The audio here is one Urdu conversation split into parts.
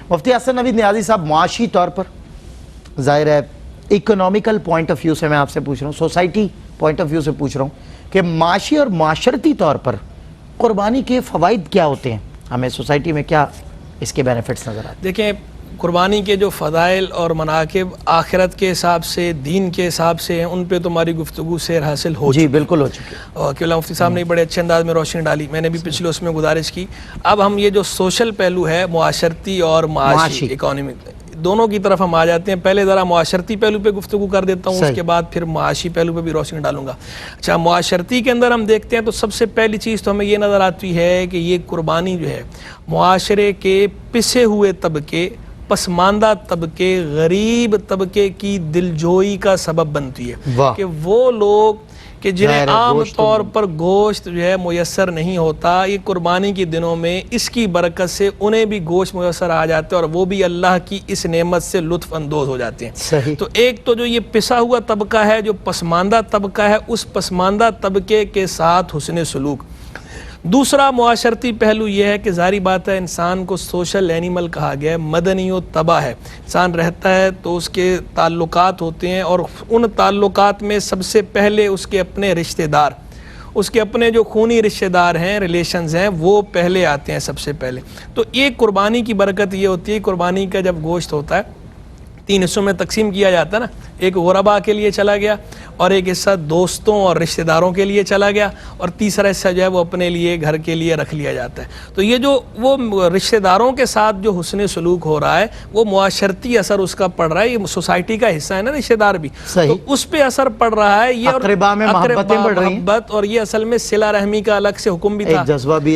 مفتی حسن نوید نیازی صاحب، معاشی طور پر ظاہر ہے اکنامیکل پوائنٹ آف ویو سے میں آپ سے پوچھ رہا ہوں، سوسائٹی پوائنٹ آف ویو سے پوچھ رہا ہوں کہ معاشی اور معاشرتی طور پر قربانی کے فوائد کیا ہوتے ہیں، ہمیں سوسائٹی میں کیا اس کے بینیفٹس نظر آتے ہیں؟ دیکھیں، قربانی کے جو فضائل اور مناقب آخرت کے حساب سے، دین کے حساب سے ہیں، ان پہ تو ہماری گفتگو سے حاصل ہو جی بالکل ہو چکی ہے، اور کہ مفتی صاحب نے بڑے اچھے انداز میں روشنی ڈالی، میں نے بھی پچھلے اس میں گزارش کی۔ اب ہم یہ جو سوشل پہلو ہے، معاشرتی اور معاشی اکانومک، دونوں کی طرف ہم آ جاتے ہیں۔ پہلے ذرا معاشرتی پہلو پہ گفتگو کر دیتا ہوں، اس کے بعد پھر معاشی پہلو پہ بھی روشنی ڈالوں گا۔ اچھا، معاشرتی کے اندر ہم دیکھتے ہیں تو سب سے پہلی چیز تو ہمیں یہ نظر آتی ہے کہ یہ قربانی جو ہے معاشرے کے پسے ہوئے طبقے، پسماندہ طبقے، غریب طبقے کی دلجوئی کا سبب بنتی ہے کہ وہ لوگ کہ جنہیں عام طور پر گوشت جو ہے میسر نہیں ہوتا، یہ قربانی کے دنوں میں اس کی برکت سے انہیں بھی گوشت میسر آ جاتا ہے اور وہ بھی اللہ کی اس نعمت سے لطف اندوز ہو جاتے ہیں۔ تو ایک تو جو یہ پسا ہوا طبقہ ہے، جو پسماندہ طبقہ ہے، اس پسماندہ طبقے کے ساتھ حسن سلوک۔ دوسرا معاشرتی پہلو یہ ہے کہ ظاہری بات ہے انسان کو سوشل اینیمل کہا گیا ہے، مدنی و طبع ہے۔ انسان رہتا ہے تو اس کے تعلقات ہوتے ہیں، اور ان تعلقات میں سب سے پہلے اس کے اپنے رشتہ دار، اس کے اپنے جو خونی رشتہ دار ہیں، ریلیشنز ہیں، وہ پہلے آتے ہیں سب سے پہلے۔ تو ایک قربانی کی برکت یہ ہوتی ہے، قربانی کا جب گوشت ہوتا ہے 3 حصوں میں تقسیم کیا جاتا ہے نا، ایک غربا کے لیے چلا گیا، اور ایک حصہ دوستوں اور رشتہ داروں کے لیے چلا گیا، اور تیسرا حصہ جو ہے وہ اپنے لیے، گھر کے لیے رکھ لیا جاتا ہے۔ تو یہ جو وہ رشتہ داروں کے ساتھ جو حسن سلوک ہو رہا ہے، وہ معاشرتی اثر اس کا پڑ رہا ہے، یہ سوسائٹی کا حصہ ہے نا رشتہ دار بھی، تو اس پہ اثر پڑ رہا ہے۔ یہ اقربا میں محبت، اور یہ اصل میں صلہ رحمی کا الگ سے حکم بھی تھا،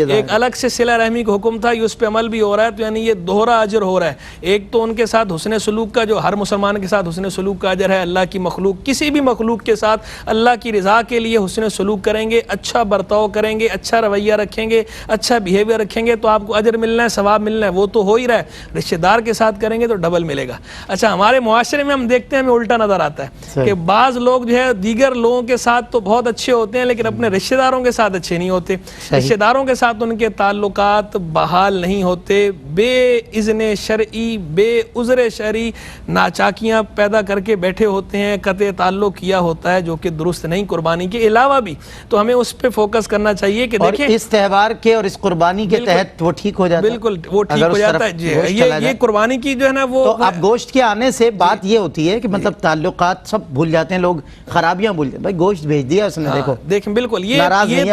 ایک الگ سے صلہ رحمی کا حکم تھا، یہ اس پہ عمل بھی ہو رہا ہے، تو یعنی یہ دوہرا اجر ہو رہا ہے۔ ایک تو ان کے ساتھ حسن سلوک کا، جو ہر مسلمان کے ساتھ حسن سلوک کا اجر ہے، اللہ کی مخلوق، کسی بھی مخلوق کے ساتھ اللہ کی رضا کے لیے حسن سلوک کریں گے، اچھا برتاؤ کریں گے، اچھا رویہ رکھیں گے، اچھا بیہیویئر رکھیں گے تو آپ کو اجر ملنا ہے، ثواب ملنا ہے، وہ تو ہو ہی رہا ہے۔ رشتہ دار کے ساتھ کریں گے تو ڈبل ملے گا۔ اچھا، ہمارے معاشرے میں ہم دیکھتے ہیں، ہمیں الٹا نظر آتا ہے کہ بعض لوگ جو ہے دیگر لوگوں کے ساتھ تو بہت اچھے ہوتے ہیں، لیکن اپنے رشتہ داروں کے ساتھ اچھے نہیں ہوتے، رشتہ داروں کے ساتھ ان کے تعلقات بحال نہیں ہوتے، بے اذن شرعی، بے عذر شرعی ناچاکیاں پیدا کر کے بیٹھے ہوتے ہیں، قطع تعلق کیا ہوتا ہے، جو کہ درست نہیں۔ قربانی کے علاوہ بھی تو ہمیں اس پہ فوکس کرنا چاہیے کہ دیکھیں اس تہوار کے اور اس قربانی کے تحت وہ ٹھیک ہو جاتا ہے، بالکل وہ ٹھیک ہو جاتا ہے۔ یہ قربانی کی جو ہے نا وہ، تو اب گوشت کے آنے سے بات یہ ہوتی ہے کہ مطلب تعلقات سب بھول جاتے ہیں لوگ، خرابیاں بھول جاتے ہیں، بھائی گوشت بھیج دیا اس نے، دیکھو دیکھیں بالکل یہ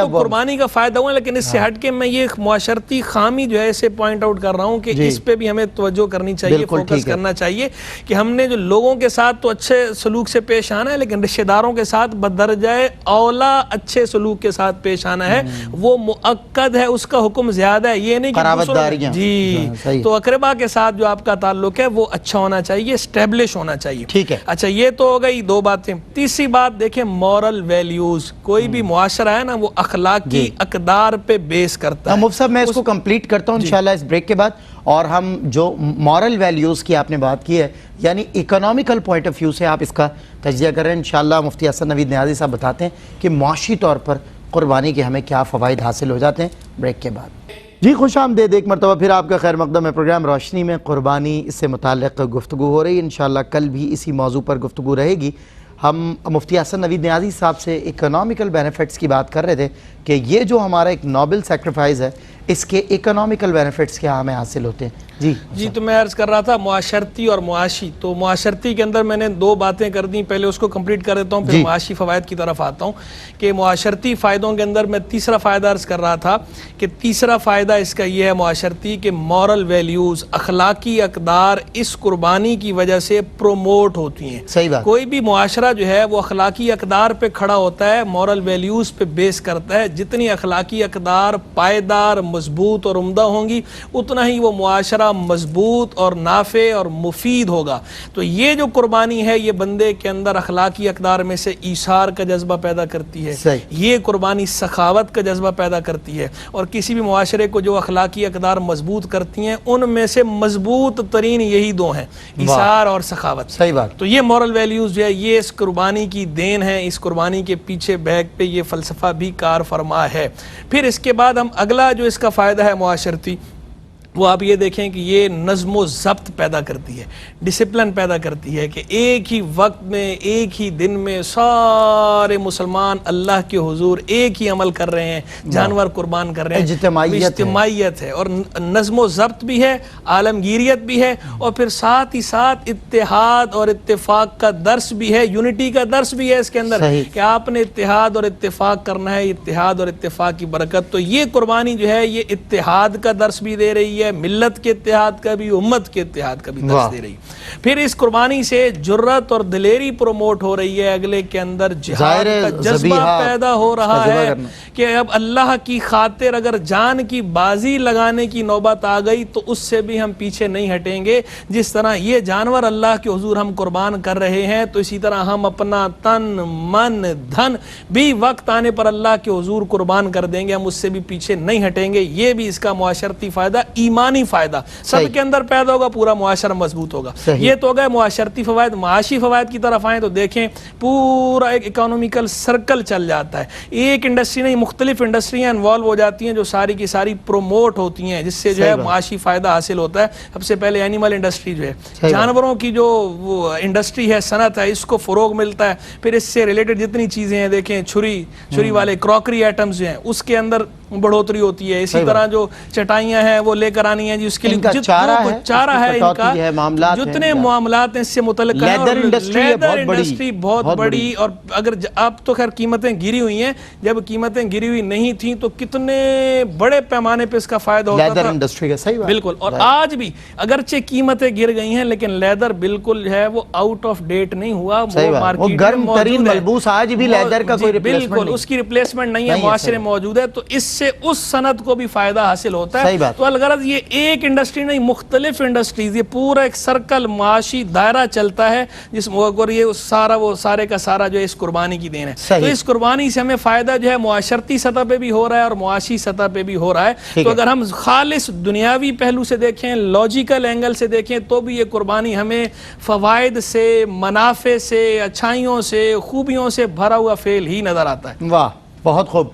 تو قربانی کا فائدہ ہوا، لیکن اس سے ہٹ کے میں یہ معاشرتی خامی جو ہے اسے پوائنٹ آؤٹ کر رہا ہوں کہ اس پہ بھی ہمیں توجہ کرنی چاہیے، فوکس کرنا چاہیے کہ ہم نے جو لوگوں کے ساتھ تو اچھے سلوک سے پیش آنا ہے، لیکن رشتہ داروں کے ساتھ بدرجہ اولا اچھے سلوک کے ساتھ پیش آنا ہے، وہ مؤکد ہے، اس کا حکم زیادہ ہے، یہ نہیں کہ جی تو اقربا کے ساتھ جو آپ کا تعلق ہے وہ اچھا ہونا چاہیے، اسٹیبلش ہونا چاہیے۔ ٹھیک ہے، اچھا یہ تو ہو گئی 2 باتیں۔ تیسری بات دیکھیں، مورل ویلیوز، کوئی بھی معاشرہ ہے نا وہ اخلاقی اقدار پہ بیس کرتا ہے۔ مفتی صاحب میں اس کو کمپلیٹ کرتا ہوں انشاءاللہ اس بریک کے بعد، اور ہم جو مورل ویلیوز کی آپ نے بات کی ہے، یعنی اکنامیکل پوائنٹ آف ویو سے آپ اس کا تجزیہ کر رہے ہیں، انشاءاللہ مفتی حسن نوید نیازی صاحب بتاتے ہیں کہ معاشی طور پر قربانی کے ہمیں کیا فوائد حاصل ہو جاتے ہیں بریک کے بعد۔ جی خوش آمدید ایک مرتبہ پھر آپ کا خیر مقدم ہے پروگرام روشنی میں۔ قربانی اس سے متعلق گفتگو ہو رہی ہے، انشاءاللہ کل بھی اسی موضوع پر گفتگو رہے گی۔ ہم مفتی حسن نوید نیازی صاحب سے اکنامیکل بینیفٹس کی بات کر رہے تھے کہ یہ جو ہمارا ایک نوبل سیکریفائز ہے، اس کے اکنامیکل بینیفٹس کیا ہمیں حاصل ہوتے ہیں؟ جی تو میں عرض کر رہا تھا معاشرتی اور معاشی، تو معاشرتی کے اندر میں نے 2 باتیں کر دیں، پہلے اس کو کمپلیٹ کر دیتا ہوں، پھر معاشی فوائد کی طرف آتا ہوں کہ معاشرتی فائدوں کے اندر میں تیسرا فائدہ عرض کر رہا تھا کہ تیسرا فائدہ اس کا یہ ہے معاشرتی کہ مورل ویلیوز، اخلاقی اقدار اس قربانی کی وجہ سے پروموٹ ہوتی ہیں۔ صحیح بات، کوئی بھی معاشرہ جو ہے وہ اخلاقی اقدار پہ کھڑا ہوتا ہے، مورل ویلیوز پہ بیس کرتا ہے، جتنی اخلاقی اقدار پائیدار، مضبوط اور عمدہ ہوں گی، اتنا ہی وہ معاشرہ مضبوط اور نافع اور مفید ہوگا۔ تو یہ جو قربانی ہے یہ بندے کے اندر اخلاقی اقدار میں سے ایثار کا جذبہ پیدا کرتی ہے، یہ قربانی سخاوت کا جذبہ پیدا کرتی ہے، اور کسی بھی معاشرے کو جو اخلاقی اقدار مضبوط کرتی ہیں ان میں سے مضبوط ترین یہی 2 ہیں، ایثار اور سخاوت۔ صحیح بات، تو یہ مورل ویلیوز جو ہے یہ اس قربانی کی دین ہے، اس قربانی کے پیچھے بیک پہ یہ فلسفہ بھی کار فرما ہے۔ پھر اس کے بعد ہم اگلا جو اس کا فائدہ ہے معاشرتی، وہ آپ یہ دیکھیں کہ یہ نظم و ضبط پیدا کرتی ہے، ڈسپلن پیدا کرتی ہے کہ ایک ہی وقت میں ایک ہی دن میں سارے مسلمان اللہ کے حضور ایک ہی عمل کر رہے ہیں، جانور قربان کر رہے ہیں، اجتماعیت ہے اور نظم و ضبط بھی ہے، عالمگیریت بھی ہے، اور پھر ساتھ ہی ساتھ اتحاد اور اتفاق کا درس بھی ہے، یونٹی کا درس بھی ہے اس کے اندر کہ آپ نے اتحاد اور اتفاق کرنا ہے، اتحاد اور اتفاق کی برکت. تو یہ قربانی جو ہے یہ اتحاد کا درس بھی دے رہی ہے، ملت کے اتحاد کا بھی، امت کے اتحاد کا بھی درس دے رہی. پھر اس قربانی سے جرت اور دلیری پروموٹ ہو رہی ہے، اگلے کے اندر جہاد کا جذبہ پیدا ہو رہا ہے کہ اب اللہ کی خاطر اگر جان کی بازی لگانے کی نوبت آ گئی تو اس سے بھی ہم پیچھے نہیں ہٹیں گے. جس طرح یہ جانور اللہ کے حضور ہم قربان کر رہے ہیں تو اسی طرح ہم اپنا تن من دھن بھی وقت آنے پر اللہ کے حضور قربان کر دیں گے، ہم اس سے بھی پیچھے نہیں ہٹیں گے. یہ بھی اس کا معاشرتی فائدہ، ایمانی فائدہ سب کے اندر پیدا ہوگا، پورا معاشرہ مضبوط ہوگا. یہ تو گئے معاشرتی فوائد. معاشی فوائد کی طرف آئیں تو دیکھیں پورا ایک اکانومیکل سرکل چل جاتا ہے. ایک انڈسٹری نہیں، مختلف انڈسٹریاں انوالو ہو جاتی ہیں جو ساری کی ساری پروموٹ ہوتی ہیں، جس سے جو ہے معاشی فائدہ حاصل ہوتا ہے. سب سے پہلے اینیمل انڈسٹری جو ہے، جانوروں کی جو وہ انڈسٹری ہے، صنعت ہے، اس کو فروغ ملتا ہے. پھر اس سے ریلیٹڈ جتنی چیزیں ہیں دیکھیں، چھری والے کراکری آئٹمز جو ہیں اس کے اندر بڑھوتری ہوتی ہے. اسی طرح جو چٹائیاں ہیں وہ لے کر آنی ہیں جی، اس کے لیے چارہ ہے ان کا، جتنے معاملات ہیں اس سے متعلق ہے. لیدر انڈسٹری بہت بڑی، اور اگر اب تو خیر قیمتیں گری ہوئی ہیں، جب قیمتیں گری ہوئی نہیں تھیں تو کتنے بڑے پیمانے پہ اس کا فائدہ ہوتا تھا. لیدر انڈسٹری کا صحیح بات بالکل. اور آج بھی اگرچہ قیمتیں گر گئی ہیں لیکن لیدر بالکل ہے وہ آؤٹ آف ڈیٹ نہیں ہوا، وہ گرم ترین ملبوس آج بھی لیدر کا کوئی بالکل اس کی ریپلیسمنٹ نہیں ہے، معاشرے موجود ہے. تو اس سے اس صنعت کو بھی فائدہ حاصل ہوتا ہے. تو الغرض یہ ایک انڈسٹری نہیں، مختلف انڈسٹریز، یہ پورا ایک سرکل معاشی دائرہ چلتا ہے جس اور یہ سارا وہ سارے کا سارا جو اس قربانی کی دین ہے. تو اس قربانی سے ہمیں فائدہ جو ہے معاشرتی سطح پہ بھی ہو رہا ہے اور معاشی سطح پہ بھی ہو رہا ہے. تو اگر ہم خالص دنیاوی پہلو سے دیکھیں، لاجیکل اینگل سے دیکھیں تو بھی یہ قربانی ہمیں فوائد سے، منافع سے، اچھائیوں سے، خوبیوں سے بھرا ہوا فعل ہی نظر آتا ہے. واہ، بہت خوب.